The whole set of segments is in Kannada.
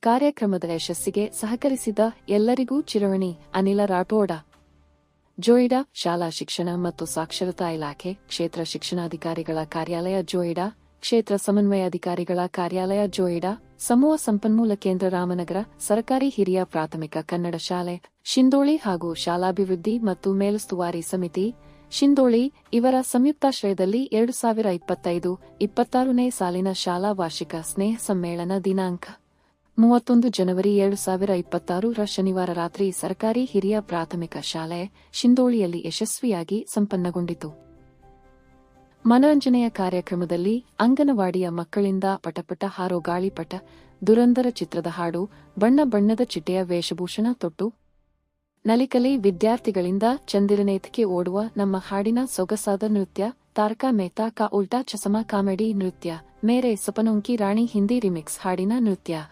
ಕಾರ್ಯಕ್ರಮದ ಯಶಸ್ಸಿಗೆ ಸಹಕರಿಸಿದ ಎಲ್ಲರಿಗೂ ಚಿರವಣಿ. ಅನಿಲ ರಾಠೋಡ. ಜೋಯಿಡಾ ಶಾಲಾ ಶಿಕ್ಷಣ ಮತ್ತು ಸಾಕ್ಷರತಾ ಇಲಾಖೆ, ಕ್ಷೇತ್ರ ಶಿಕ್ಷಣಾಧಿಕಾರಿಗಳ ಕಾರ್ಯಾಲಯ ಜೋಯಿಡಾ, ಕ್ಷೇತ್ರ ಸಮನ್ವಯಾಧಿಕಾರಿಗಳ ಕಾರ್ಯಾಲಯ ಜೋಯಿಡಾ, ಸಮೂಹ ಸಂಪನ್ಮೂಲ ಕೇಂದ್ರ ರಾಮನಗರ, ಸರಕಾರಿ ಹಿರಿಯ ಪ್ರಾಥಮಿಕ ಕನ್ನಡ ಶಾಲೆ ಶಿಂದೋಳಿ ಹಾಗೂ ಶಾಲಾಭಿವೃದ್ಧಿ ಮತ್ತು ಮೇಲುಸ್ತುವಾರಿ ಸಮಿತಿ ಶಿಂದೋಳಿ ಇವರ ಸಂಯುಕ್ತಾಶ್ರಯದಲ್ಲಿ 2025-26ನೇ ಸಾಲಿನ ಶಾಲಾ ವಾರ್ಷಿಕ ಸ್ನೇಹ ಸಮ್ಮೇಳನ ದಿನಾಂಕ 31 ಜನವರಿ 2026 ಶನಿವಾರ ರಾತ್ರಿ ಸರ್ಕಾರಿ ಹಿರಿಯ ಪ್ರಾಥಮಿಕ ಶಾಲೆ ಶಿಂದೋಳಿಯಲ್ಲಿ ಯಶಸ್ವಿಯಾಗಿ ಸಂಪನ್ನಗೊಂಡಿತು. ಮನರಂಜನೆಯ ಕಾರ್ಯಕ್ರಮದಲ್ಲಿ ಅಂಗನವಾಡಿಯ ಮಕ್ಕಳಿಂದ ಪಟಪಟ ಹಾರೋ ಗಾಳಿಪಟ, ದುರಂದರ ಚಿತ್ರದ ಹಾಡು, ಬಣ್ಣ ಬಣ್ಣದ ಚಿಟ್ಟೆಯ ವೇಷಭೂಷಣ ತೊಟ್ಟು, ನಲಿಕಲಿ ವಿದ್ಯಾರ್ಥಿಗಳಿಂದ ಚಂದಿರನೇತಿಗೆ ಓಡುವ ನಮ್ಮ ಹಾಡಿನ ಸೊಗಸಾದ ನೃತ್ಯ, ತಾರಕಾ ಮೆಹ್ತಾ ಕಾ ಉಲ್ಟಾ ಚಸಮಾ ಕಾಮಿಡಿ ನೃತ್ಯ, ಮೇರೆ ಸಪನೋಂಕಿ ರಾಣಿ ಹಿಂದಿ ರಿಮಿಕ್ಸ್ ಹಾಡಿನ ನೃತ್ಯ,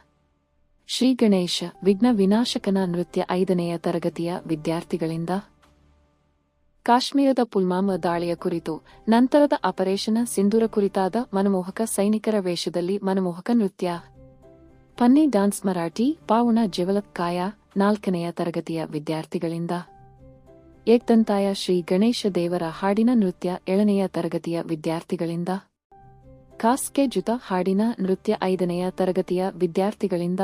ಶ್ರೀ ಗಣೇಶ ವಿಘ್ನ ವಿನಾಶಕನ ನೃತ್ಯ 5ನೇ ತರಗತಿಯ ವಿದ್ಯಾರ್ಥಿಗಳಿಂದ, ಕಾಶ್ಮೀರದ ಪುಲ್ವಾಮಾ ದಾಳಿಯ ಕುರಿತು, ನಂತರದ ಆಪರೇಷನ್ ಸಿಂಧೂರ ಕುರಿತಾದ ಮನಮೋಹಕ ಸೈನಿಕರ ವೇಷದಲ್ಲಿ ಮನಮೋಹಕ ನೃತ್ಯ, ಪನ್ನಿ ಡಾನ್ಸ್ ಮರಾಠಿ ಪಾವುಣ ಜೆವಲತ್ ಕಾಯ 4ನೇ ತರಗತಿಯ ವಿದ್ಯಾರ್ಥಿಗಳಿಂದ, ಏಕ್ದಂತಾಯ ಶ್ರೀ ಗಣೇಶ ದೇವರ ಹಾಡಿನ ನೃತ್ಯ 7ನೇ ತರಗತಿಯ ವಿದ್ಯಾರ್ಥಿಗಳಿಂದ, ಖಾಸ್ ಕೆ ಜುತಾ ಹಾಡಿನ ನೃತ್ಯ 5ನೇ ತರಗತಿಯ ವಿದ್ಯಾರ್ಥಿಗಳಿಂದ,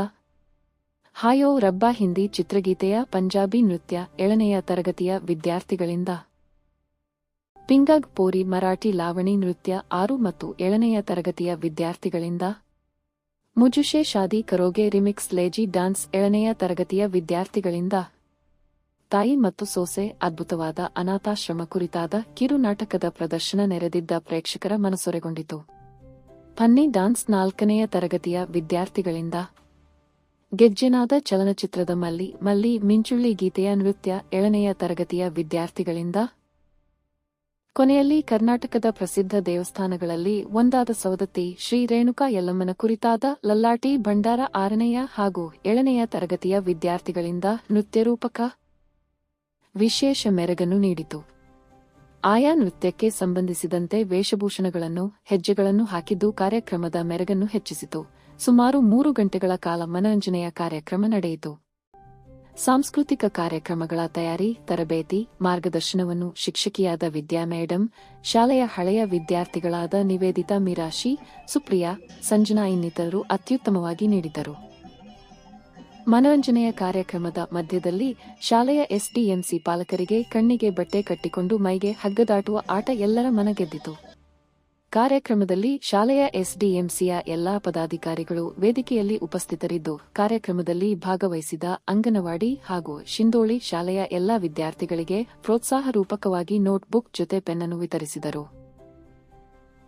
ಹಾಯೋ ರಬ್ಬಾ ಹಿಂದಿ ಚಿತ್ರಗೀತೆಯ ಪಂಜಾಬಿ ನೃತ್ಯ 7ನೇ ತರಗತಿಯ ವಿದ್ಯಾರ್ಥಿಗಳಿಂದ, ಪಿಂಗಗ್ ಪೋರಿ ಮರಾಠಿ ಲಾವಣಿ ನೃತ್ಯ 6 ಮತ್ತು 7ನೇ ತರಗತಿಯ ವಿದ್ಯಾರ್ಥಿಗಳಿಂದ, ಮುಜುಶೆ ಶಾದಿ ಕರೋಗೆ ರಿಮಿಕ್ಸ್ ಲೇಜಿ ಡಾನ್ಸ್ 7ನೇ ತರಗತಿಯ ವಿದ್ಯಾರ್ಥಿಗಳಿಂದ, ತಾಯಿ ಮತ್ತು ಸೊಸೆ ಅದ್ಭುತವಾದ ಅನಾಥಾಶ್ರಮ ಕುರಿತಾದ ಕಿರು ನಾಟಕದ ಪ್ರದರ್ಶನ ನೆರೆದಿದ್ದ ಪ್ರೇಕ್ಷಕರ ಮನಸೊರೆಗೊಂಡಿತು. ಪನ್ನಿ ಡಾನ್ಸ್ 4ನೇ ತರಗತಿಯ ವಿದ್ಯಾರ್ಥಿಗಳಿಂದ, ಗೆಜ್ಜೆನಾದ ಚಲನಚಿತ್ರದ ಮಲ್ಲಿ ಮಲ್ಲಿ ಮಿಂಚುಳ್ಳಿ ಗೀತೆಯ ನೃತ್ಯ 7ನೇ ತರಗತಿಯ ವಿದ್ಯಾರ್ಥಿಗಳಿಂದ, ಕೊನೆಯಲ್ಲಿ ಕರ್ನಾಟಕದ ಪ್ರಸಿದ್ಧ ದೇವಸ್ಥಾನಗಳಲ್ಲಿ ಒಂದಾದ ಸವದತ್ತಿ ಶ್ರೀ ರೇಣುಕಾ ಯಲ್ಲಮ್ಮನ ಕುರಿತಾದ ಲಲ್ಲಾಟಿ ಭಂಡಾರ 6ನೇ ಹಾಗೂ 7ನೇ ತರಗತಿಯ ವಿದ್ಯಾರ್ಥಿಗಳಿಂದ ನೃತ್ಯರೂಪಕ ವಿಶೇಷ ಮೆರಗನ್ನು ನೀಡಿತು. ಆಯಾ ನೃತ್ಯಕ್ಕೆ ಸಂಬಂಧಿಸಿದಂತೆ ವೇಷಭೂಷಣಗಳನ್ನು, ಹೆಜ್ಜೆಗಳನ್ನು ಹಾಕಿದ್ದು ಕಾರ್ಯಕ್ರಮದ ಮೆರಗನ್ನು ಹೆಚ್ಚಿಸಿತು. ಸುಮಾರು 3 ಗಂಟೆಗಳ ಕಾಲ ಮನರಂಜನೆಯ ಕಾರ್ಯಕ್ರಮ ನಡೆಯಿತು. ಸಾಂಸ್ಕೃತಿಕ ಕಾರ್ಯಕ್ರಮಗಳ ತಯಾರಿ, ತರಬೇತಿ, ಮಾರ್ಗದರ್ಶನವನ್ನು ಶಿಕ್ಷಕಿಯಾದ ವಿದ್ಯಾ ಮೇಡಂ, ಶಾಲೆಯ ಹಳೆಯ ವಿದ್ಯಾರ್ಥಿಗಳಾದ ನಿವೇದಿತಾ, ಮಿರಾಶಿ, ಸುಪ್ರಿಯಾ, ಸಂಜನಾ ಇನ್ನಿತರರು ಅತ್ಯುತ್ತಮವಾಗಿ ನೀಡಿದರು. ಮನರಂಜನೆಯ ಕಾರ್ಯಕ್ರಮದ ಮಧ್ಯದಲ್ಲಿ ಶಾಲೆಯ ಎಸ್ಡಿಎಂಸಿ ಪಾಲಕರಿಗೆ ಕಣ್ಣಿಗೆ ಬಟ್ಟೆ ಕಟ್ಟಿಕೊಂಡು ಮೈಗೆ ಹಗ್ಗದಾಟುವ ಆಟ ಎಲ್ಲರ ಮನ ಗೆದ್ದಿತು. ಕಾರ್ಯಕ್ರಮದಲ್ಲಿ ಶಾಲೆಯ ಎಸ್ಡಿಎಂಸಿಯ ಎಲ್ಲಾ ಪದಾಧಿಕಾರಿಗಳು ವೇದಿಕೆಯಲ್ಲಿ ಉಪಸ್ಥಿತರಿದ್ದು, ಕಾರ್ಯಕ್ರಮದಲ್ಲಿ ಭಾಗವಹಿಸಿದ ಅಂಗನವಾಡಿ ಹಾಗೂ ಶಿಂದೋಳಿ ಶಾಲೆಯ ಎಲ್ಲಾ ವಿದ್ಯಾರ್ಥಿಗಳಿಗೆ ಪ್ರೋತ್ಸಾಹ ರೂಪಕವಾಗಿ ನೋಟ್ ಬುಕ್ ಜೊತೆ ಪೆನ್ನನ್ನು ವಿತರಿಸಿದರು.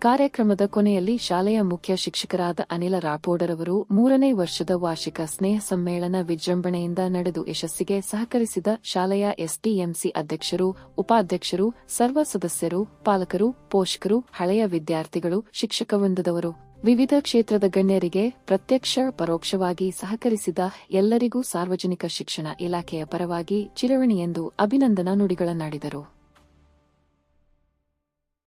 ಕಾರ್ಯಕ್ರಮದ ಕೊನೆಯಲ್ಲಿ ಶಾಲೆಯ ಮುಖ್ಯ ಶಿಕ್ಷಕರಾದ ಅನಿಲ ರಾಠೋಡರವರು 3ನೇ ವರ್ಷದ ವಾರ್ಷಿಕ ಸ್ನೇಹ ಸಮ್ಮೇಳನ ವಿಜೃಂಭಣೆಯಿಂದ ನಡೆದು ಯಶಸ್ಸಿಗೆ ಸಹಕರಿಸಿದ ಶಾಲೆಯ ಎಸ್ಡಿಎಂಸಿ ಅಧ್ಯಕ್ಷರು, ಉಪಾಧ್ಯಕ್ಷರು, ಸರ್ವ ಸದಸ್ಯರು, ಪಾಲಕರು, ಪೋಷಕರು, ಹಳೆಯ ವಿದ್ಯಾರ್ಥಿಗಳು, ಶಿಕ್ಷಕ ವೃಂದದವರು, ವಿವಿಧ ಕ್ಷೇತ್ರದ ಗಣ್ಯರಿಗೆ, ಪ್ರತ್ಯಕ್ಷ ಪರೋಕ್ಷವಾಗಿ ಸಹಕರಿಸಿದ ಎಲ್ಲರಿಗೂ ಸಾರ್ವಜನಿಕ ಶಿಕ್ಷಣ ಇಲಾಖೆಯ ಪರವಾಗಿ ಚಿರವಣಿ ಎಂದು ಅಭಿನಂದನಾ ನುಡಿಗಳನ್ನಾಡಿದರು.